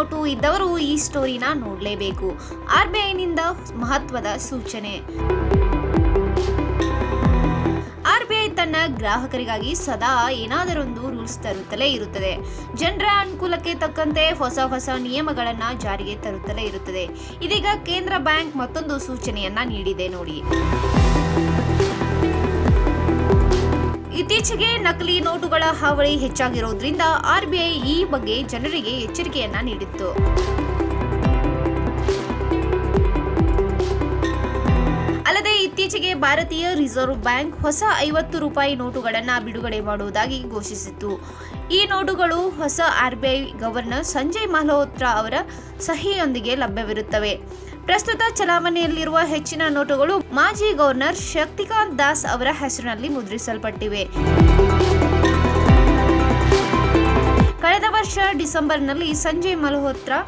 Note ಇದ್ದವರು ಈ ಸ್ಟೋರಿನ ನೋಡಲೇಬೇಕು. ಆರ್ಬಿಐನಿಂದ ಮಹತ್ವದ ಸೂಚನೆ. ಆರ್ಬಿಐ ತನ್ನ ಗ್ರಾಹಕರಿಗಾಗಿ ಸದಾ ಏನಾದರೊಂದು ರೂಲ್ಸ್ ತರುತ್ತಲೇ ಇರುತ್ತದೆ. ಜನರ ಅನುಕೂಲಕ್ಕೆ ತಕ್ಕಂತೆ ಹೊಸ ನಿಯಮಗಳನ್ನ ಜಾರಿಗೆ ತರುತ್ತಲೇ ಇರುತ್ತದೆ. ಇದೀಗ ಕೇಂದ್ರ ಬ್ಯಾಂಕ್ ಮತ್ತೊಂದು ಸೂಚನೆಯನ್ನ ನೀಡಿದೆ ನೋಡಿ. ಇತ್ತೀಚೆಗೆ ನಕಲಿ ನೋಟುಗಳ ಹಾವಳಿ ಹೆಚ್ಚಾಗಿರೋದ್ರಿಂದ ಆರ್ಬಿಐ ಈ ಬಗ್ಗೆ ಜನರಿಗೆ ಎಚ್ಚರಿಕೆಯನ್ನ ನೀಡಿತ್ತು. ಅಲ್ಲದೆ ಇತ್ತೀಚೆಗೆ ಭಾರತೀಯ ರಿಸರ್ವ್ ಬ್ಯಾಂಕ್ ಹೊಸ 50 ರೂಪಾಯಿ ನೋಟುಗಳನ್ನು ಬಿಡುಗಡೆ ಮಾಡುವುದಾಗಿ ಘೋಷಿಸಿತ್ತು. ಈ ನೋಟುಗಳು ಹೊಸ ಆರ್ಬಿಐ ಗವರ್ನರ್ ಸಂಜಯ್ ಮಲ್ಹೋತ್ರಾ ಅವರ ಸಹಿಯೊಂದಿಗೆ ಲಭ್ಯವಿರುತ್ತವೆ. ಪ್ರಸ್ತುತ ಚಲಾವಣೆಯಲ್ಲಿರುವ ಹೆಚ್ಚಿನ ನೋಟುಗಳು ಮಾಜಿ ಗವರ್ನರ್ ಶಕ್ತಿಕಾಂತ್ ದಾಸ್ ಅವರ ಹೆಸರಿನಲ್ಲಿ ಮುದ್ರಿಸಲ್ಪಟ್ಟಿವೆ. ಕಳೆದ ವರ್ಷ ಡಿಸೆಂಬರ್ನಲ್ಲಿ ಸಂಜಯ್ ಮಲ್ಹೋತ್ರಾ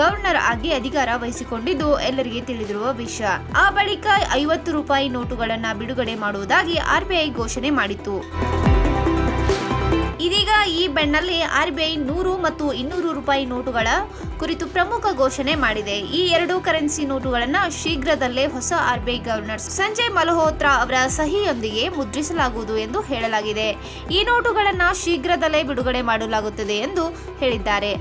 ಗವರ್ನರ್ ಆಗಿ ಅಧಿಕಾರ ವಹಿಸಿಕೊಂಡಿದ್ದು ಎಲ್ಲರಿಗೆ ತಿಳಿದಿರುವ ವಿಷಯ. ಆ ಬಳಿಕ 50 ರೂಪಾಯಿ ನೋಟುಗಳನ್ನು ಬಿಡುಗಡೆ ಮಾಡುವುದಾಗಿ ಆರ್ಬಿಐ ಘೋಷಣೆ ಮಾಡಿತ್ತು. ಇದೀಗ ಈ ಬೆನ್ನಲ್ಲೇ ಆರ್ಬಿಐ 100 ಮತ್ತು 200 ರೂಪಾಯಿ ನೋಟುಗಳ ಕುರಿತು ಪ್ರಮುಖ ಘೋಷಣೆ ಮಾಡಿದೆ. ಈ ಎರಡು ಕರೆನ್ಸಿ ನೋಟುಗಳನ್ನು ಶೀಘ್ರದಲ್ಲೇ ಹೊಸ ಆರ್ಬಿಐ ಗವರ್ನರ್ ಸಂಜಯ್ ಮಲ್ಹೋತ್ರಾ ಅವರ ಸಹಿಯೊಂದಿಗೆ ಮುದ್ರಿಸಲಾಗುವುದು ಎಂದು ಹೇಳಲಾಗಿದೆ. ಈ ನೋಟುಗಳನ್ನು ಶೀಘ್ರದಲ್ಲೇ ಬಿಡುಗಡೆ ಮಾಡಲಾಗುತ್ತದೆ ಎಂದು ಹೇಳಿದ್ದಾರೆ.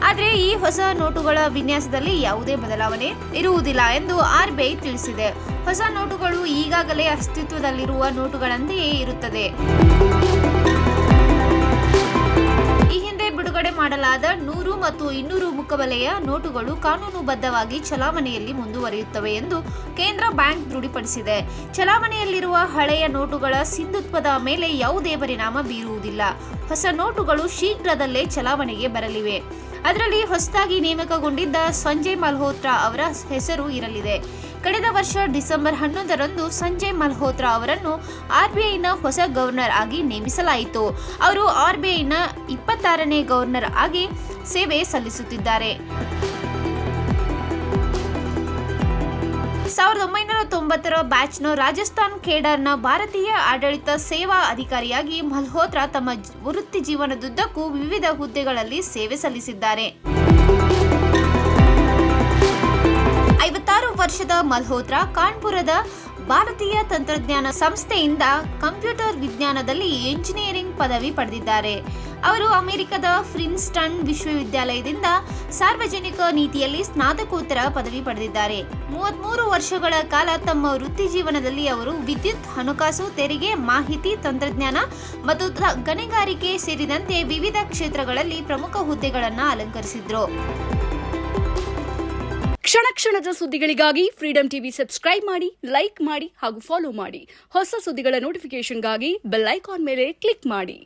ಆದರೆ ಈ ಹೊಸ ನೋಟುಗಳ ವಿನ್ಯಾಸದಲ್ಲಿ ಯಾವುದೇ ಬದಲಾವಣೆ ಇರುವುದಿಲ್ಲ ಎಂದು ಆರ್ಬಿಐ ತಿಳಿಸಿದೆ. ಹೊಸ ನೋಟುಗಳು ಈಗಾಗಲೇ ಅಸ್ತಿತ್ವದಲ್ಲಿರುವ ನೋಟುಗಳಂತೆಯೇ ಇರುತ್ತದೆ. ಈ ಹಿಂದೆ ಬಿಡುಗಡೆ ಮಾಡಲಾದ 100 ಮತ್ತು 200 ಮುಖಬೆಲೆಯ ನೋಟುಗಳು ಕಾನೂನುಬದ್ಧವಾಗಿ ಚಲಾವಣೆಯಲ್ಲಿ ಮುಂದುವರಿಯುತ್ತವೆ ಎಂದು ಕೇಂದ್ರ ಬ್ಯಾಂಕ್ ದೃಢಪಡಿಸಿದೆ. ಚಲಾವಣೆಯಲ್ಲಿರುವ ಹಳೆಯ ನೋಟುಗಳ ಸಿಂಧುತ್ವದ ಮೇಲೆ ಯಾವುದೇ ಪರಿಣಾಮ ಬೀರುವುದಿಲ್ಲ. ಹೊಸ ನೋಟುಗಳು ಶೀಘ್ರದಲ್ಲೇ ಚಲಾವಣೆಗೆ ಬರಲಿವೆ. ಅದರಲ್ಲಿ ಹೊಸದಾಗಿ ನೇಮಕಗೊಂಡಿದ್ದ ಸಂಜಯ್ ಮಲ್ಹೋತ್ರಾ ಅವರ ಹೆಸರು ಇರಲಿದೆ. ಕಳೆದ ವರ್ಷ ಡಿಸೆಂಬರ್ 11ರಂದು ಸಂಜಯ್ ಮಲ್ಹೋತ್ರಾ ಅವರನ್ನು ಆರ್ಬಿಐನ ಹೊಸ ಗವರ್ನರ್ ಆಗಿ ನೇಮಿಸಲಾಯಿತು. ಅವರು ಆರ್ಬಿಐನ 26ನೇ ಗವರ್ನರ್ ಆಗಿ ಸೇವೆ ಸಲ್ಲಿಸುತ್ತಿದ್ದಾರೆ. 1990ರ ಬ್ಯಾಚ್ನ ರಾಜಸ್ಥಾನ್ ಕೇಡರ್ನ ಭಾರತೀಯ ಆಡಳಿತ ಸೇವಾ ಅಧಿಕಾರಿಯಾಗಿ ಮಲ್ಹೋತ್ರಾ ತಮ್ಮ ವೃತ್ತಿ ಜೀವನದುದ್ದಕ್ಕೂ ವಿವಿಧ ಹುದ್ದೆಗಳಲ್ಲಿ ಸೇವೆ ಸಲ್ಲಿಸಿದ್ದಾರೆ. 56 ವರ್ಷದ ಮಲ್ಹೋತ್ರಾ ಕಾನ್ಪುರದ ಭಾರತೀಯ ತಂತ್ರಜ್ಞಾನ ಸಂಸ್ಥೆಯಿಂದ ಕಂಪ್ಯೂಟರ್ ವಿಜ್ಞಾನದಲ್ಲಿ ಎಂಜಿನಿಯರಿಂಗ್ ಪದವಿ ಪಡೆದಿದ್ದಾರೆ. ಅವರು ಅಮೆರಿಕದ ಪ್ರಿನ್ಸ್ಟನ್ ವಿಶ್ವವಿದ್ಯಾಲಯದಿಂದ ಸಾರ್ವಜನಿಕ ನೀತಿಯಲ್ಲಿ ಸ್ನಾತಕೋತ್ತರ ಪದವಿ ಪಡೆದಿದ್ದಾರೆ. 33 ವರ್ಷಗಳ ಕಾಲ ತಮ್ಮ ವೃತ್ತಿ ಜೀವನದಲ್ಲಿ ಅವರು ವಿದ್ಯುತ್, ಹಣಕಾಸು, ತೆರಿಗೆ, ಮಾಹಿತಿ ತಂತ್ರಜ್ಞಾನ ಮತ್ತು ಗಣಿಗಾರಿಕೆ ಸೇರಿದಂತೆ ವಿವಿಧ ಕ್ಷೇತ್ರಗಳಲ್ಲಿ ಪ್ರಮುಖ ಹುದ್ದೆಗಳನ್ನು ಅಲಂಕರಿಸಿದ್ರು. ಕ್ಷಣದ ಸುದ್ದಿಗಳಿಗಾಗಿ ಫ್ರೀಡಂ ಟಿವಿ ಸಬ್ಸ್ಕ್ರೈಬ್ ಮಾಡಿ, ಲೈಕ್ ಮಾಡಿ ಹಾಗೂ ಫಾಲೋ ಮಾಡಿ. ಹೊಸ ಸುದ್ದಿಗಳ ನೋಟಿಫಿಕೇಶನ್ಗಾಗಿ ಬೆಲ್ ಐಕಾನ್ ಮೇಲೆ ಕ್ಲಿಕ್ ಮಾಡಿ.